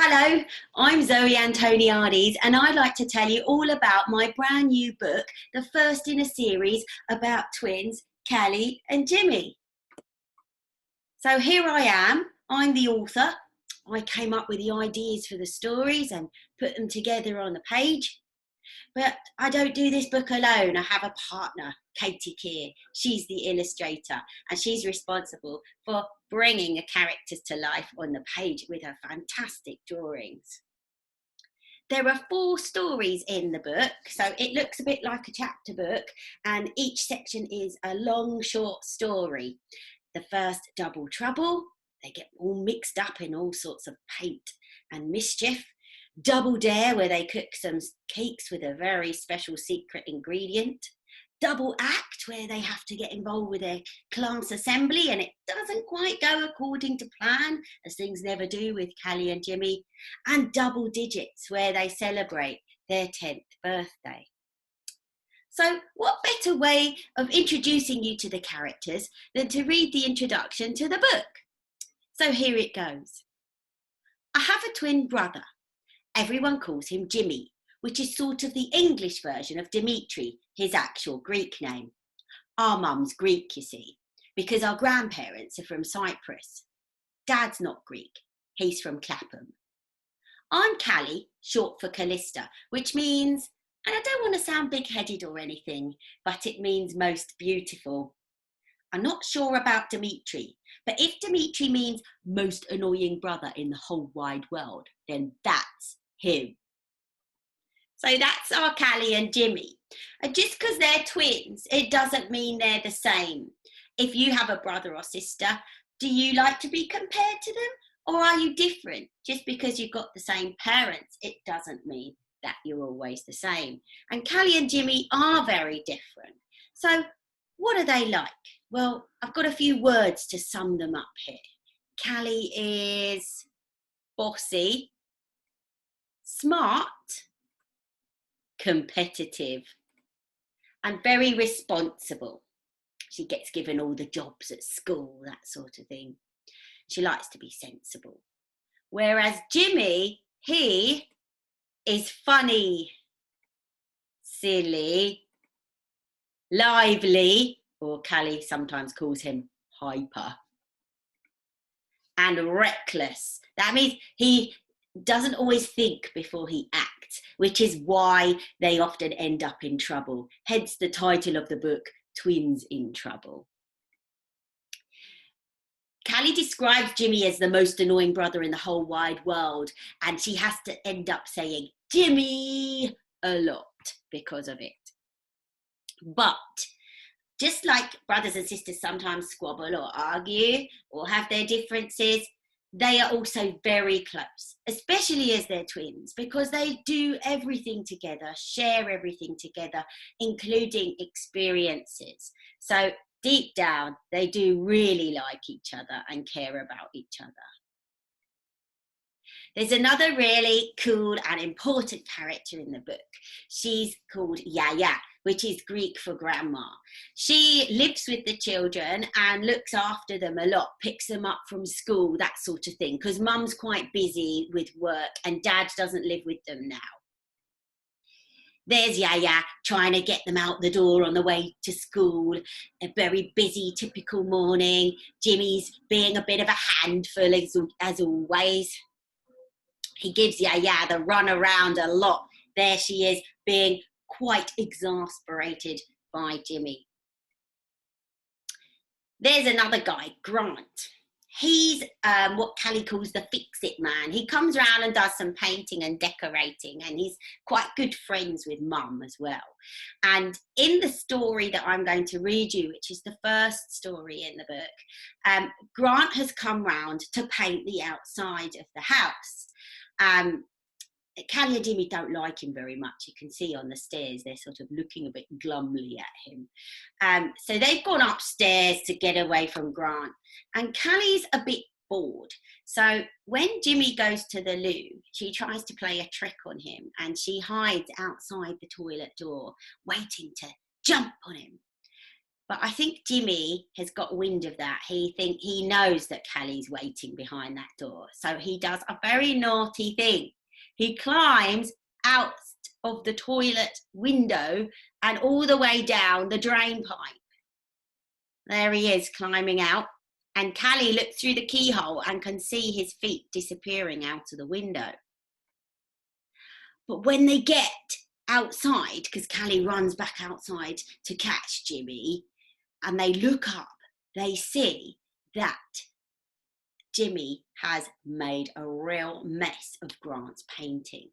Hello, I'm Zoe Antoniades and I'd like to tell you all about my brand new book, the first in a series about twins, Callie and Jimmy. So here I am, I'm the author. I came up with the ideas for the stories and put them together on the page. But I don't do this book alone. I have a partner, Katie Kear. She's the illustrator and she's responsible for bringing the characters to life on the page with her fantastic drawings. There are 4 stories in the book, so it looks a bit like a chapter book, and each section is a long, short story. The first, Double Trouble, they get all mixed up in all sorts of paint and mischief. Double Dare, where they cook some cakes with a very special secret ingredient. Double Act, where they have to get involved with their class assembly and it doesn't quite go according to plan, as things never do with Callie and Jimmy. And Double Digits, where they celebrate their 10th birthday. So what better way of introducing you to the characters than to read the introduction to the book? So here it goes. I have a twin brother. Everyone calls him Jimmy, which is sort of the English version of Dimitri, his actual Greek name. Our mum's Greek, you see, because our grandparents are from Cyprus. Dad's not Greek, he's from Clapham. I'm Callie, short for Calista, which means, and I don't want to sound big-headed or anything, but it means most beautiful. I'm not sure about Dimitri, but if Dimitri means most annoying brother in the whole wide world, then that's him. So that's our Callie and Jimmy. And just because they're twins, it doesn't mean they're the same. If you have a brother or sister, do you like to be compared to them? Or are you different? Just because you've got the same parents, it doesn't mean that you're always the same. And Callie and Jimmy are very different. So what are they like? Well, I've got a few words to sum them up here. Callie is bossy, smart, competitive, and very responsible. She gets given all the jobs at school, that sort of thing. She likes to be sensible. Whereas Jimmy, he is funny, silly, lively, or Callie sometimes calls him hyper, and reckless. That means he doesn't always think before he acts, which is why they often end up in trouble. Hence the title of the book, Twins in Trouble. Callie describes Jimmy as the most annoying brother in the whole wide world, and she has to end up saying Jimmy a lot because of it. But just like brothers and sisters sometimes squabble or argue or have their differences, they are also very close, especially as they're twins, because they do everything together, share everything together, including experiences. So deep down, they do really like each other and care about each other. There's another really cool and important character in the book. She's called Yaya, which is Greek for grandma. She lives with the children and looks after them a lot, picks them up from school, that sort of thing, because mum's quite busy with work and dad doesn't live with them now. There's Yaya trying to get them out the door on the way to school. A very busy, typical morning. Jimmy's being a bit of a handful as always. He gives Yaya the run around a lot. There she is, being quite exasperated by Jimmy. There's another guy, Grant. He's what Callie calls the fix-it man. He comes around and does some painting and decorating, and he's quite good friends with Mum as well. And in the story that I'm going to read you, which is the first story in the book, Grant has come round to paint the outside of the house. Callie and Jimmy don't like him very much. You can see on the stairs, they're sort of looking a bit glumly at him. So they've gone upstairs to get away from Grant. And Callie's a bit bored. So when Jimmy goes to the loo, she tries to play a trick on him and she hides outside the toilet door, waiting to jump on him. But I think Jimmy has got wind of that. He knows that Callie's waiting behind that door. So he does a very naughty thing. He climbs out of the toilet window and all the way down the drain pipe. There he is, climbing out. And Callie looks through the keyhole and can see his feet disappearing out of the window. But when they get outside, because Callie runs back outside to catch Jimmy, and they look up, they see that Jimmy has made a real mess of Grant's painting.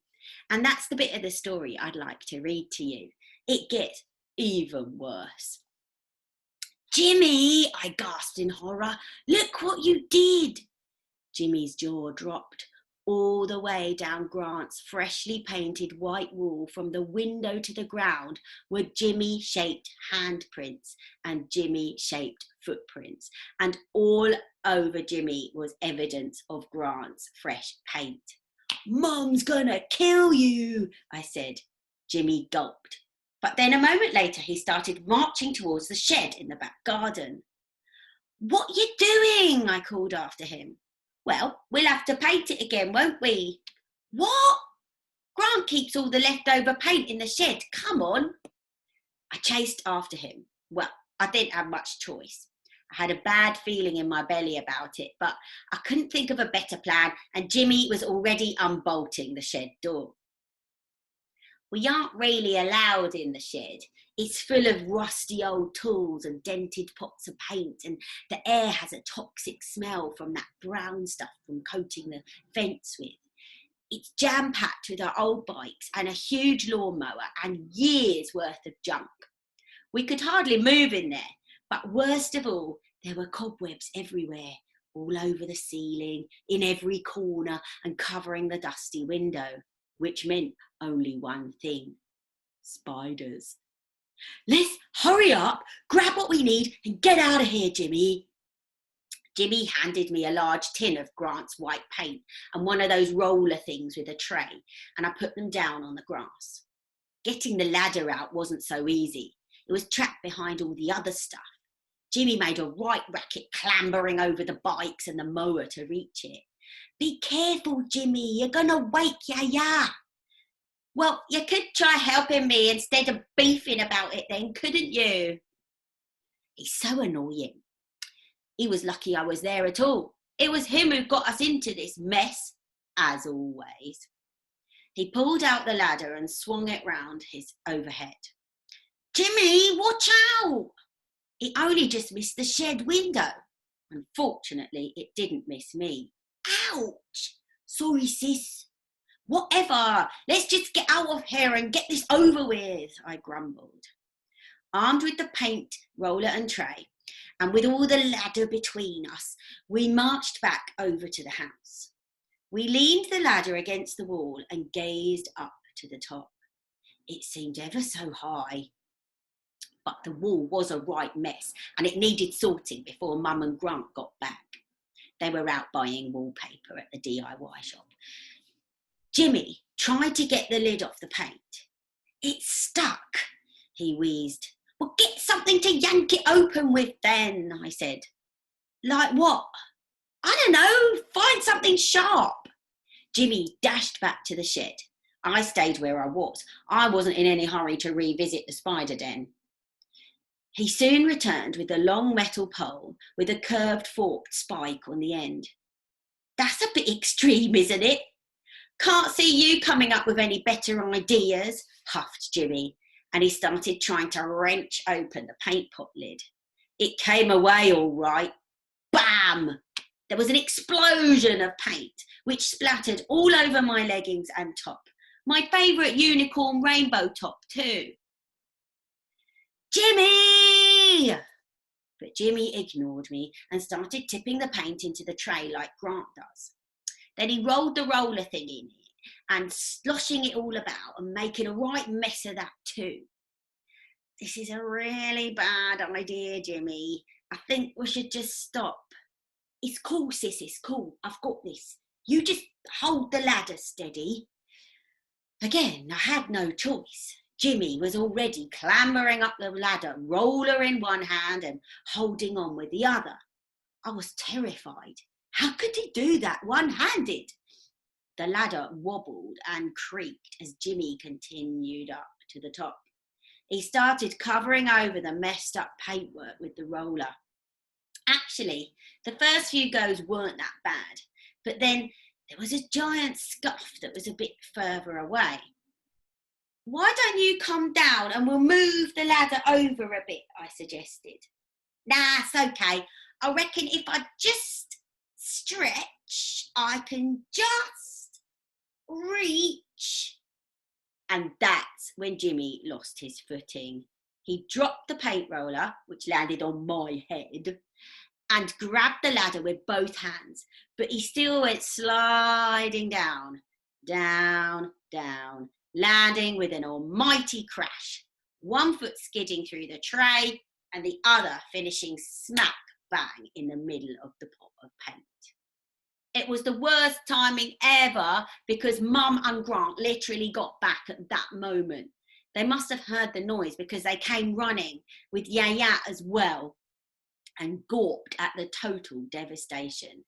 And that's the bit of the story I'd like to read to you. It gets even worse. Jimmy, I gasped in horror. Look what you did. Jimmy's jaw dropped. All the way down Grant's freshly painted white wall from the window to the ground were Jimmy-shaped handprints and Jimmy-shaped footprints. And all over Jimmy was evidence of Grant's fresh paint. Mum's gonna kill you, I said. Jimmy gulped. But then a moment later, he started marching towards the shed in the back garden. What you doing? I called after him. Well, we'll have to paint it again, won't we? What? Grant keeps all the leftover paint in the shed. Come on. I chased after him. Well, I didn't have much choice. I had a bad feeling in my belly about it, but I couldn't think of a better plan, and Jimmy was already unbolting the shed door. We aren't really allowed in the shed. It's full of rusty old tools and dented pots of paint, and the air has a toxic smell from that brown stuff from coating the fence with. It's jam-packed with our old bikes and a huge lawnmower and years' worth of junk. We could hardly move in there, but worst of all, there were cobwebs everywhere, all over the ceiling, in every corner and covering the dusty window, which meant only one thing: spiders. Let's hurry up, grab what we need and get out of here, Jimmy. Jimmy handed me a large tin of Grant's white paint and one of those roller things with a tray, and I put them down on the grass. Getting the ladder out wasn't so easy. It was trapped behind all the other stuff. Jimmy made a right racket clambering over the bikes and the mower to reach it. Be careful, Jimmy, you're going to wake Yaya. Well, you could try helping me instead of beefing about it then, couldn't you? He's so annoying. He was lucky I was there at all. It was him who got us into this mess, as always. He pulled out the ladder and swung it round his overhead. Jimmy, watch out! It only just missed the shed window. Unfortunately, it didn't miss me. Ouch! Sorry, sis. Whatever, let's just get out of here and get this over with, I grumbled. Armed with the paint, roller and tray, and with all the ladder between us, we marched back over to the house. We leaned the ladder against the wall and gazed up to the top. It seemed ever so high, but the wall was a right mess and it needed sorting before Mum and Grant got back. They were out buying wallpaper at the DIY shop. Jimmy tried to get the lid off the paint. It's stuck, he wheezed. Well, get something to yank it open with then, I said. Like what? I don't know, find something sharp. Jimmy dashed back to the shed. I stayed where I was. I wasn't in any hurry to revisit the spider den. He soon returned with a long metal pole with a curved forked spike on the end. That's a bit extreme, isn't it? Can't see you coming up with any better ideas, huffed Jimmy, and he started trying to wrench open the paint pot lid. It came away all right. Bam! There was an explosion of paint, which splattered all over my leggings and top. My favourite unicorn rainbow top too. Jimmy! But Jimmy ignored me and started tipping the paint into the tray like Grant does. Then he rolled the roller thing in it and sloshing it all about and making a right mess of that too. This is a really bad idea, Jimmy. I think we should just stop. It's cool, sis, it's cool. I've got this. You just hold the ladder steady. Again, I had no choice. Jimmy was already clambering up the ladder, roller in one hand and holding on with the other. I was terrified. How could he do that one-handed? The ladder wobbled and creaked as Jimmy continued up to the top. He started covering over the messed up paintwork with the roller. Actually, the first few goes weren't that bad, but then there was a giant scuff that was a bit further away. Why don't you come down and we'll move the ladder over a bit, I suggested. Nah, it's okay. I reckon if I just stretch, I can just reach. And that's when Jimmy lost his footing. He dropped the paint roller, which landed on my head, and grabbed the ladder with both hands, but he still went sliding down, down, down, landing with an almighty crash, one foot skidding through the tray and the other finishing smack bang in the middle of the pot of paint. It was the worst timing ever because Mum and Grant literally got back at that moment. They must have heard the noise because they came running with Yaya as well and gawped at the total devastation.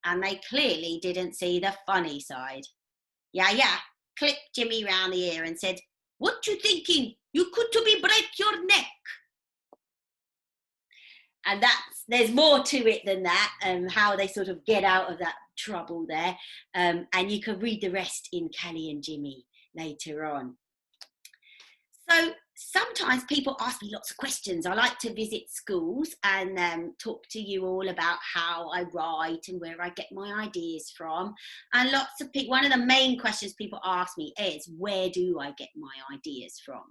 And they clearly didn't see the funny side. Yaya clipped Jimmy round the ear and said, "What you thinking? You could to be break your neck." And there's more to it than that, how they sort of get out of that trouble there. And you can read the rest in Callie and Jimmy later on. So sometimes people ask me lots of questions. I like to visit schools and talk to you all about how I write and where I get my ideas from. And lots of people, one of the main questions people ask me is, where do I get my ideas from?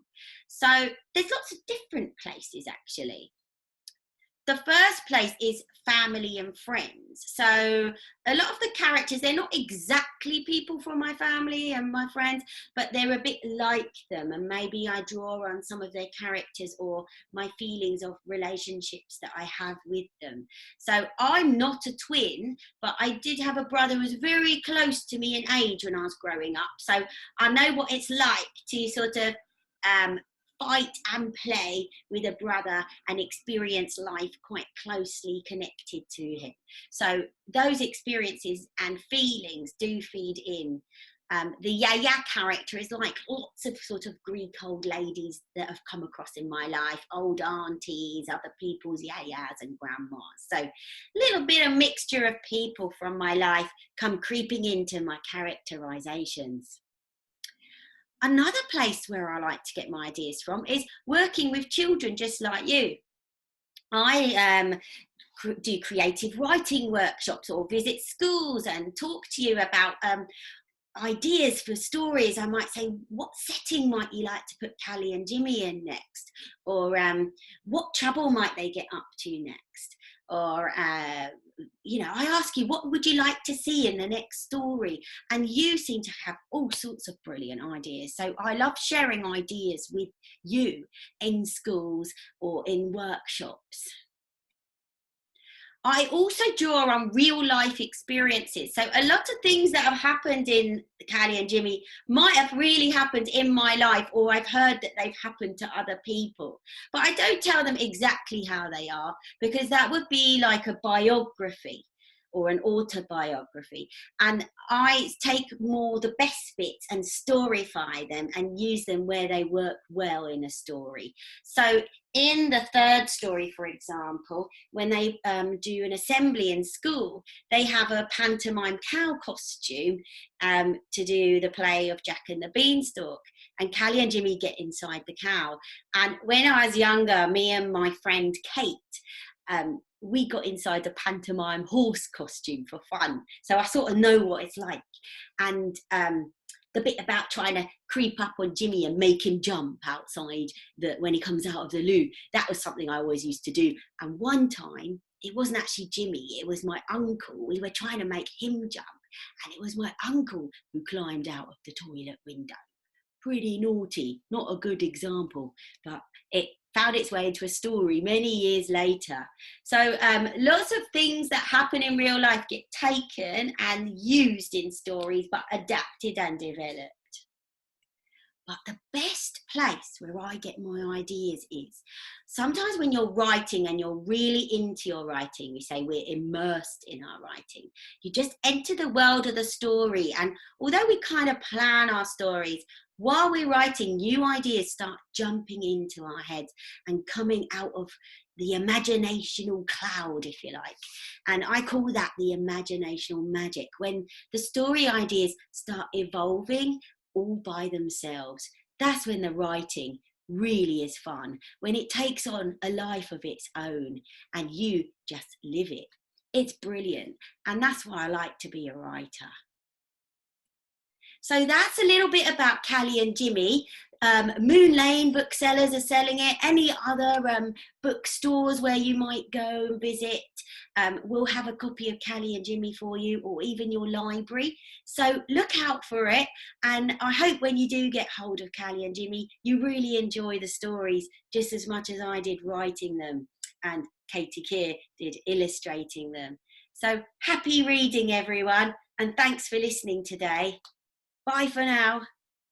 So there's lots of different places actually. The first place is family and friends. So a lot of the characters, they're not exactly people from my family and my friends, but they're a bit like them. And maybe I draw on some of their characters or my feelings of relationships that I have with them. So I'm not a twin, but I did have a brother who was very close to me in age when I was growing up. So I know what it's like to sort of fight and play with a brother and experience life quite closely connected to him. So those experiences and feelings do feed in. The Yaya character is like lots of sort of Greek old ladies that have come across in my life, old aunties, other people's yayas and grandmas. So a little bit of mixture of people from my life come creeping into my characterizations. Another place where I like to get my ideas from is working with children just like you. I do creative writing workshops or visit schools and talk to you about ideas for stories. I might say, what setting might you like to put Callie and Jimmy in next? Or what trouble might they get up to next? Or, you know, I ask you, what would you like to see in the next story? And you seem to have all sorts of brilliant ideas. So I love sharing ideas with you in schools or in workshops. I also draw on real life experiences. So a lot of things that have happened in Callie and Jimmy might have really happened in my life, or I've heard that they've happened to other people. But I don't tell them exactly how they are, because that would be like a biography or an autobiography. And I take more the best bits and storyfy them and use them where they work well in a story. So in the third story, for example, when they do an assembly in school, they have a pantomime cow costume to do the play of Jack and the Beanstalk. And Callie and Jimmy get inside the cow. And when I was younger, me and my friend Kate, we got inside the pantomime horse costume for fun. So I sort of know what it's like. And the bit about trying to creep up on Jimmy and make him jump outside when he comes out of the loo, that was something I always used to do. And one time, it wasn't actually Jimmy, it was my uncle. We were trying to make him jump. And it was my uncle who climbed out of the toilet window. Pretty naughty, not a good example, but it found its way into a story many years later. So lots of things that happen in real life get taken and used in stories, but adapted and developed. But the best place where I get my ideas is sometimes when you're writing and you're really into your writing, we say we're immersed in our writing. You just enter the world of the story. And although we kind of plan our stories, while we're writing, new ideas start jumping into our heads and coming out of the imaginational cloud, if you like. And I call that the imaginational magic, when the story ideas start evolving all by themselves. That's when the writing really is fun, when it takes on a life of its own and you just live it. It's brilliant. And that's why I like to be a writer. So that's a little bit about Callie and Jimmy. Moon Lane booksellers are selling it. Any other bookstores where you might go and visit will have a copy of Callie and Jimmy for you, or even your library. So look out for it. And I hope when you do get hold of Callie and Jimmy, you really enjoy the stories just as much as I did writing them, and Katie Kear did illustrating them. So happy reading, everyone. And thanks for listening today. Bye for now.